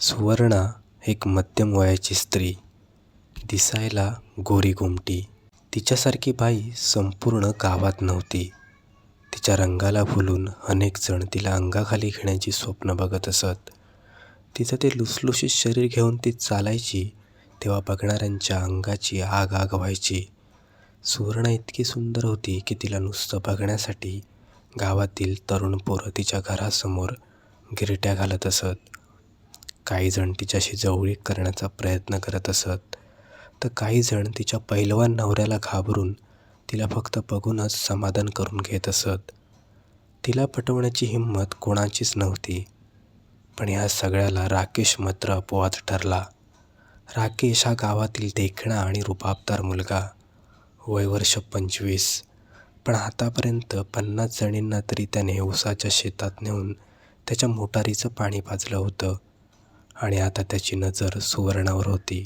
सुवर्णा एक मध्यम वयाची स्त्री, दिसायला गोरीगुमटी. तिच्यासारखी बाई संपूर्ण गावात नव्हती. तिच्या रंगाला भुलून अनेक जण तिला अंगाखाली घेण्याची स्वप्न बघत असत. तिचं ते लुसलुशीत शरीर घेऊन ती चालायची तेव्हा बघणाऱ्यांच्या अंगाची आग आग व्हायची. सुवर्णा इतकी सुंदर होती की तिला नुसतं बघण्यासाठी गावातील तरुण पोरं तिच्या घरासमोर गिरट्या घालत असत. काही जण तिच्याशी जवळीक करण्याचा प्रयत्न करत असत, तर काही जण तिच्या पैलवान नवऱ्याला घाबरून तिला फक्त बघूनच समाधान करून घेत असत. तिला पटवण्याची हिंमत कोणाचीच नव्हती. पण या सगळ्याला राकेश मात्र अपवाद ठरला. राकेश हा गावातील देखणा आणि रुबाबदार मुलगा. वय वर्ष 25. पण आतापर्यंत 50 जणींना तरी त्याने ऊसाच्या शेतात नेऊन त्याच्या मोटारीचं पाणी पाजलं होतं. आणि आता त्याची नजर सुवर्णावर होती.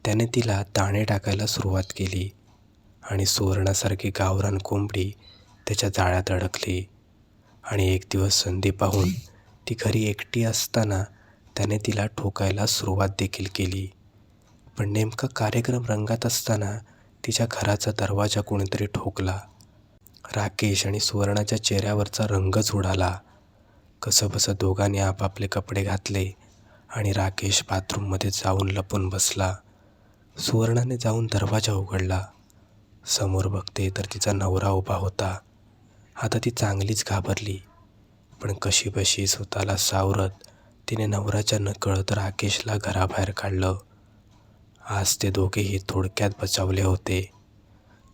त्याने तिला दाणे टाकायला सुरुवात केली आणि सुवर्णासारखी गावरान कोंबडी त्याच्या जाळ्यात अडकली. आणि एक दिवस संधी पाहून ती घरी एकटी असताना त्याने तिला ठोकायला सुरुवात देखील केली. पण नेमका कार्यक्रम रंगात असताना तिच्या घराचा दरवाजा कोणीतरी ठोकला. राकेश आणि सुवर्णाच्या चेहऱ्यावरचा रंगच उडाला. कसंबसं दोघांनी आपापले कपडे घातले आणि राकेश बाथरूममध्ये जाऊन लपून बसला. सुवर्णाने जाऊन दरवाजा उघडला. समोर बघते तर तिचा नवरा उभा होता. आता ती चांगलीच घाबरली, पण कशीबशी स्वतःला सावरत तिने नवऱ्याच्या नकळत राकेशला घराबाहेर काढलं. आज ते दोघेही थोडक्यात बचावले होते.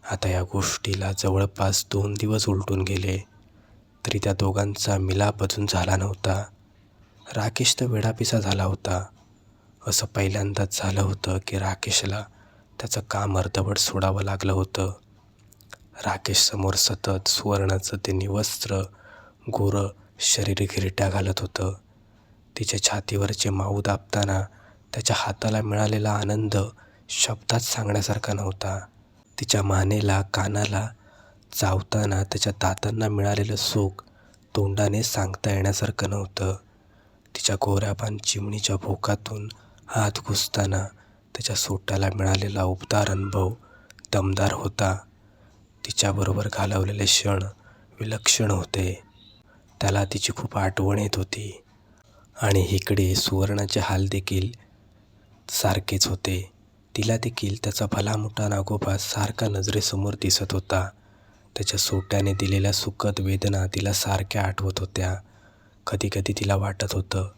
आता या गोष्टीला जवळपास 2 दिवस उलटून गेले तरी त्या दोघांचा मिलाप अजून झाला नव्हता. राकेश तर वेडापिसा झाला होता. असं पहिल्यांदाच झालं होतं की राकेशला त्याचं काम अर्धवट सोडावं लागलं होतं. राकेश समोर सतत सुवर्णाचं ते निवस्त्र गोरं शरीर गिरट्या घालत होतं. तिच्या छातीवरचे माऊ दाबताना त्याच्या हाताला मिळालेला आनंद शब्दात सांगण्यासारखा नव्हता. तिच्या मानेला कानाला चावताना त्याच्या दातांना मिळालेलं सुख तोंडाने सांगता येण्यासारखं नव्हतं. तिच्या गोऱ्यापान चिमणीच्या भोकातून हात घुसताना त्याच्या सोट्याला मिळालेला उबदार अनुभव दमदार होता. तिच्याबरोबर घालवलेले क्षण विलक्षण होते. त्याला तिची खूप आठवण येत होती. आणि इकडे सुवर्णाचे हाल देखील सारखेच होते. तिला देखील त्याचा भलामोठा नागोबा सारखा नजरेसमोर दिसत होता. त्याच्या सोट्याने दिलेल्या सुखद वेदना तिला सारख्या आठवत होत्या. कधीकधी तिला वाटत होतं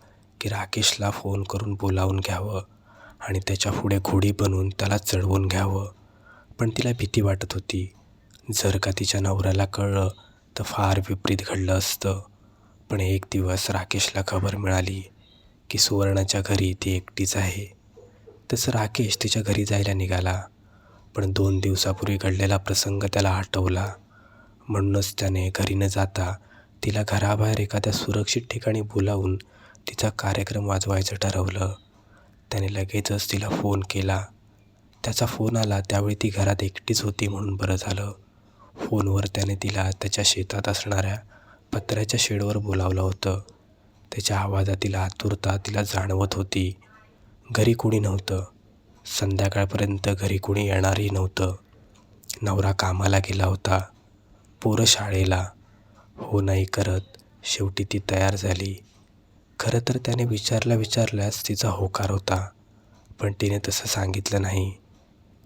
की राकेशला फोन करून बोलावून घ्यावं आणि त्याच्या पुढे घोडी बनवून त्याला चढवून घ्यावं. पण तिला भीती वाटत होती. जर का तिच्या नवऱ्याला कळलं तर फार विपरीत घडलं असतं. पण एक दिवस राकेशला खबर मिळाली की सुवर्णाच्या घरी ती एकटीच आहे. तसं राकेश तिच्या घरी जायला निघाला, पण 2 दिवसापूर्वी घडलेला प्रसंग त्याला आठवला. म्हणूनच त्याने घरी न जाता तिला घराबाहेर एखाद्या सुरक्षित ठिकाणी बोलावून तिचा कार्यक्रम वाजवायचं ठरवलं. त्याने लगेचच तिला फोन केला. त्याचा फोन आला त्यावेळी ती घरात एकटीच होती म्हणून बरं झालं. फोनवर त्याने तिला त्याच्या शेतात असणाऱ्या पत्र्याच्या शेडवर बोलावलं होतं. त्याच्या आवाजातील आतुरता तिला जाणवत होती. घरी कोणी नव्हतं. संध्याकाळपर्यंत घरी कोणी येणारही नव्हतं. नवरा कामाला गेला होता, पोरं शाळेला. हो नाही करत शेवटी ती तयार झाली. खरं तर त्याने विचारल्यास तिचा होकार होता, पण तिने तसं सांगितलं नाही.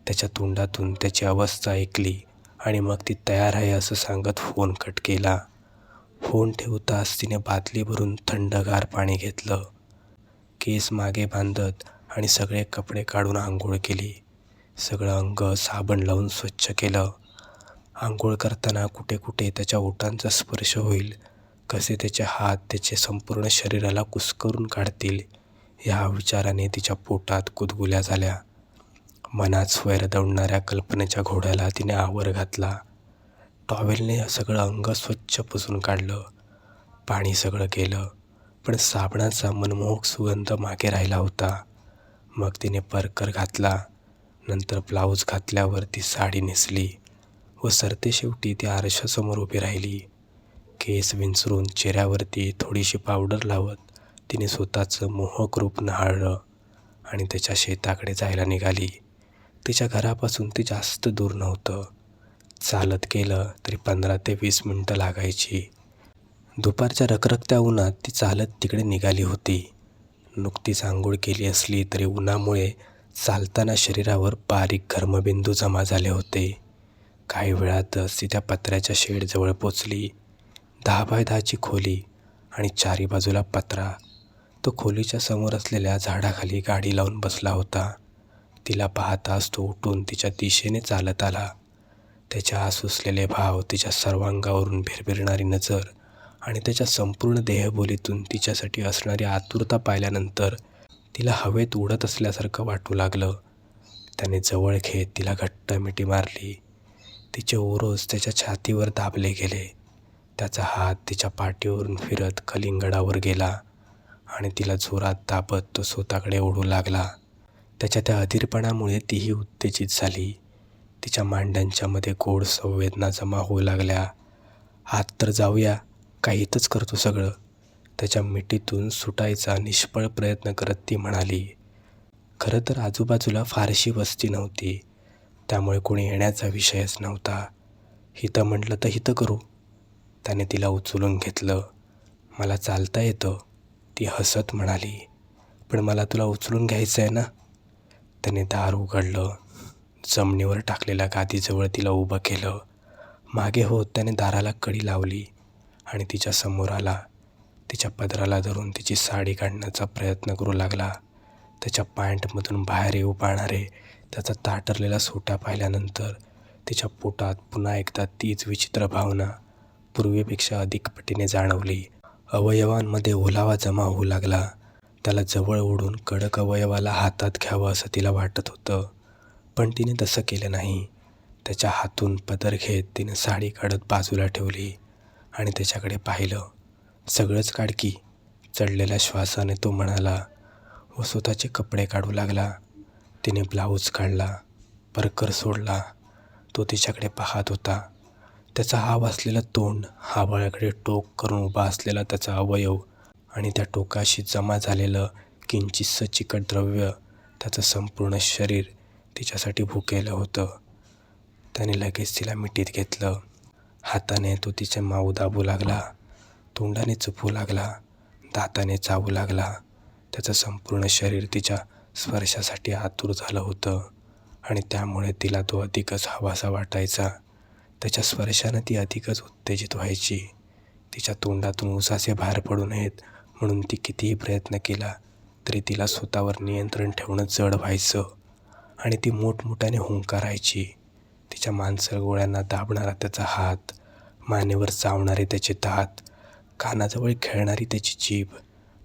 त्याच्या तोंडातून त्याची अवस्था ऐकली आणि मग ती तयार आहे असं सांगत फोन कट केला. फोन ठेवताच तिने बादली भरून थंडगार पाणी घेतलं. केस मागे बांधत आणि सगळे कपडे काढून आंघोळ केली. सगळं अंग साबण लावून स्वच्छ केलं. आंघोळ करताना कुठे कुठे त्याच्या ओठांचा स्पर्श होईल, कसे त्याचे हात त्याचे संपूर्ण शरीराला कुस्करून काढतील, या विचाराने तिच्या पोटात गुदगुल्या झाल्या. मनात स्वैर दौडणाऱ्या कल्पनेच्या घोड्याला तिने आवर घातला. टॉवेलने सगळं अंग स्वच्छ पुसून काढलं. पाणी सगळं गेलं, पण साबणाचा मनमोहक सुगंध मागे राहिला होता. मग तिने परकर घातला. नंतर ब्लाऊज घातल्यावर ती साडी नेसली व सरतेशेवटी ती आरशासमोर उभी राहिली. केस विंचरून चेहऱ्यावरती थोडीशी पावडर लावत तिने स्वतःचं मोहक रूप न्याहाळलं आणि त्याच्या शेताकडे जायला निघाली. तिच्या घरापासून ते जास्त दूर नव्हतं. चालत गेलं तरी 15 ते 20 मिनटं लागायची. दुपारच्या रखरखत्या उन्हात ती चालत तिकडे निघाली होती. नुकतीच आंघोळ केली असली तरी उन्हामुळे चालताना शरीरावर बारीक घर्मबिंदू जमा झाले होते. काही वेळातच ती त्या पत्र्याच्या शेडजवळ पोचली. 10 बाय 10ची खोली आणि चारी बाजूला पत्रा. तो खोलीच्या समोर असलेल्या झाडाखाली गाडी लावून बसला होता. तिला पाहताच तो उठून तिच्या दिशेने चालत आला. त्याचे आसुसलेले भाव, तिच्या सर्वांगावरून भिरभिरणारी नजर आणि त्याच्या संपूर्ण देहबोलीतून तिच्यासाठी असणारी आतुरता पाहिल्यानंतर तिला हवेत उडत असल्यासारखं वाटू लागलं. त्याने जवळ घेत तिला घट्ट मिठी मारली. तिचे ओरोस त्याच्या छातीवर दाबले गेले. त्याचा हात तिच्या पाठीवरून फिरत कलिंगडावर गेला आणि तिला जोरात दाबत तो स्वतःकडे ओढू लागला. त्याच्या त्या अधीरपणामुळे तीही उत्तेजित झाली. तिच्या मांड्यांच्या मध्ये गोड संवेदना जमा होऊ लागल्या. आत तर जाऊया, काही इथंच करतो सगळं, त्याच्या मिठीतून सुटायचा निष्फळ प्रयत्न करत ती म्हणाली. खरं तर आजूबाजूला फारशी वस्ती नव्हती, त्यामुळे कोणी येण्याचा विषयच नव्हता. हिथं म्हटलं तर हिथं करू. त्याने तिला उचलून घेतलं. मला चालता येतं, ती हसत म्हणाली. पण मला तुला उचलून घ्यायचं आहे ना. त्याने दार उघडलं. जमिनीवर टाकलेल्या गादीजवळ तिला उभं केलं. मागे होत त्याने दाराला कडी लावली आणि तिच्या समोर आला. तिच्या पदराला धरून तिची साडी काढण्याचा प्रयत्न करू लागला. त्याच्या पॅन्टमधून बाहेर येऊ पाहणारे त्याचा ताठरलेला सोटा पाहिल्यानंतर तिच्या पोटात पुन्हा एकदा तीच विचित्र भावना पूर्वीपेक्षा अधिक पटीने जाणवली. अवयवांमध्ये ओलावा जमा होऊ लागला. त्याला जवळ ओढून कडक अवयवाला हातात घ्यावं असं तिला वाटत होतं, पण तिने तसं केलं नाही. त्याच्या हातून पदर घेत तिने साडी काढत बाजूला ठेवली आणि त्याच्याकडे पाहिलं. सगळंच काढ की, चढलेल्या श्वासाने तो म्हणाला व स्वतःचे कपडे काढू लागला. तिने ब्लाऊज काढला, परकर सोडला. तो तिच्याकडे पाहत होता. त्याचा हाव असलेलं तोंड, हावळाकडे टोक करून उभा असलेला त्याचा अवयव आणि त्या टोकाशी जमा झालेलं किंचितसं चिकट द्रव्य, त्याचं संपूर्ण शरीर तिच्यासाठी भुकेलं होतं. त्याने लगेच तिला मिठीत घेतलं. हाताने तो तिचे माऊ दाबू लागला, तोंडाने चुपू लागला, दाताने चावू लागला. त्याचं संपूर्ण शरीर तिच्या स्पर्शासाठी आतुर झालं होतं आणि त्यामुळे तिला तो अधिकच हवासा वाटायचा. त्याच्या स्पर्शानं ती अधिकच उत्तेजित व्हायची. तिच्या तोंडातून उसासे बाहेर पडू नयेत म्हणून ती कितीही प्रयत्न केला तरी तिला स्वतःवर नियंत्रण ठेवणं जड व्हायचं आणि ती मोठमोठ्याने हुंकारायची. तिच्या मांसल गोळ्यांना दाबणारा त्याचा हात, मानेवर चावणारे त्याचे दात, कानाजवळ खेळणारी त्याची जीभ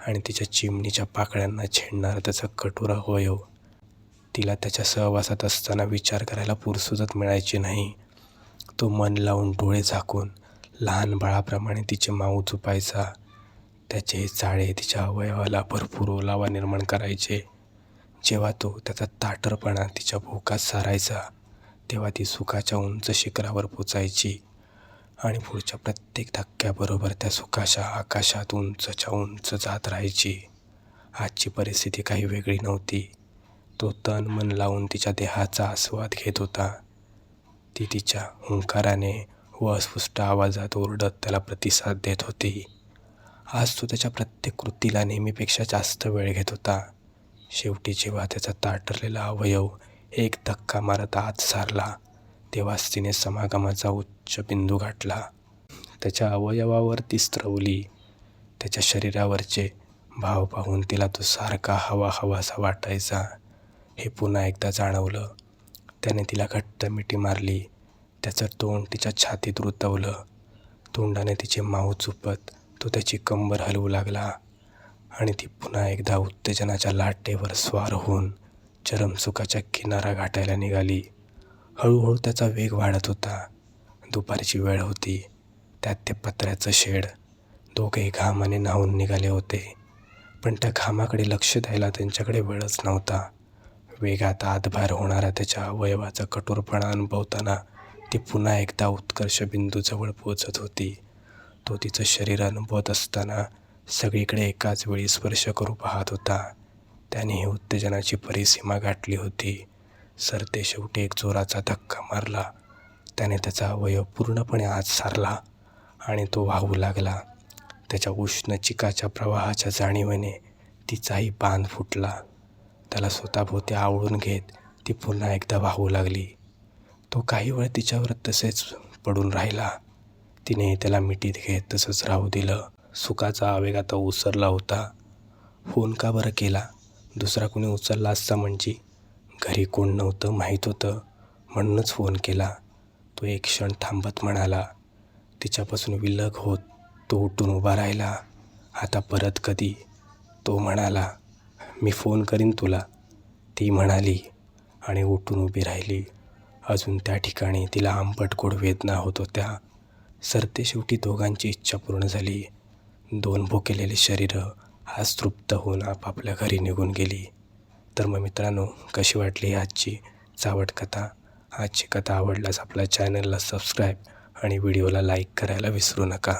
आणि तिच्या चिमणीच्या पाकळ्यांना छेडणारा त्याचा कठोर अवयव. तिला त्याच्या सहवासात असताना विचार करायला पुरसुतच मिळायची नाही. तो मन लावून डोळे झाकून लहान बाळाप्रमाणे तिचे माऊ चुपायचा. त्याचे हे चाळे तिच्या अवयवाला भरपूर ओलावा निर्माण करायचे. जेव्हा तो त्याचा ताठरपणा तिच्या भोकात सारायचा तेव्हा ती सुखाच्या उंच शिखरावर पोचायची आणि पुढच्या प्रत्येक धक्क्याबरोबर त्या सुखाच्या आकाशात उंचच्या उंच जात राहायची. आजची परिस्थिती काही वेगळी नव्हती. तो तन मन लावून तिच्या देहाचा आस्वाद घेत होता. ती तिच्या हुंकाराने व अस्फुट आवाजात ओरडत त्याला प्रतिसाद देत होती. आज तो त्याच्या प्रत्येक कृतीला नेहमीपेक्षा जास्त वेळ घेत होता. शेवटी जेव्हा त्याचा ताठरलेला अवयव एक धक्का मारत आत सारला तेव्हाच तिने समागमाचा उच्च बिंदू गाठला. त्याच्या अवयवावर ती स्त्रवली. त्याच्या शरीरावरचे भाव पाहून तिला तो सारखा हवासा वाटायचा. हे पुन्हा एकदा जाणवलं. त्याने तिला घट्ट मिठी मारली. त्याचं तोंड तिच्या छातीत रुतवलं. तोंडाने तिचे माऊ चुपत तो त्याची कंबर हलवू लागला आणि ती पुन्हा एकदा उत्तेजनाच्या लाटेवर स्वार होऊन चरमसुखाच्या किनारा गाठायला निघाली. हळूहळू त्याचा वेग वाढत होता. दुपारची वेळ होती. त्यात ते पत्र्याचं शेड. दोघेही घामाने न्हावून निघाले होते, पण त्या घामाकडे लक्ष द्यायला त्यांच्याकडे वेळच नव्हता. वेगात आतबाहेर होणारा त्याच्या अवयवाचा कठोरपणा अनुभवताना ती पुन्हा एकदा उत्कर्ष बिंदूजवळ पोचत होती. तो तिचं शरीर अनुभवत असताना सगळीकडे एकाच वेळी स्पर्श करू पाहत होता. त्याने ही उत्तेजनाची परिसीमा गाठली होती. सरते शेवटी एक जोराचा धक्का मारला. त्याने त्याचा अवयव पूर्णपणे आत सारला आणि तो वाहू लागला. त्याच्या उष्ण चिकाच्या प्रवाहाच्या जाणीवेने तिचाही बांध फुटला. त्याला स्वतःभोवती आवळून घेत ती पुन्हा एकदा वाहू लागली. तो काही वेळ तिच्यावर तसेच पडून राहिला. तिनेही त्याला मिठीत घेत तसंच राहू दिलं. सुखाचा आवेग आता ओसरला होता. फोन का बरं केला? दुसरा कोणी उचलला असता म्हणजे? घरी कोण नव्हतं माहीत होतं, म्हणूनच फोन केला. तो एक क्षण थांबत म्हणाला. तिच्यापासून विलग होत तो उठून उभा राहिला. आता परत कधी? तो म्हणाला. मी फोन करीन तुला, ती म्हणाली आणि उठून उभी राहिली. अजून त्या ठिकाणी तिला आंबट गोड वेदना होत होत्या. सरते शेवटी दोघांची इच्छा पूर्ण झाली. दोन भुकेलेली शरीरं आज तृप्त होऊन आपापल्या घरी निघून गेली. तर मग मित्रांनो, कशी वाटली आजची चावट कथा? आजची कथा आवडल्यास आपल्या चॅनलला सबस्क्राईब आणि व्हिडिओला लाईक करायला विसरू नका.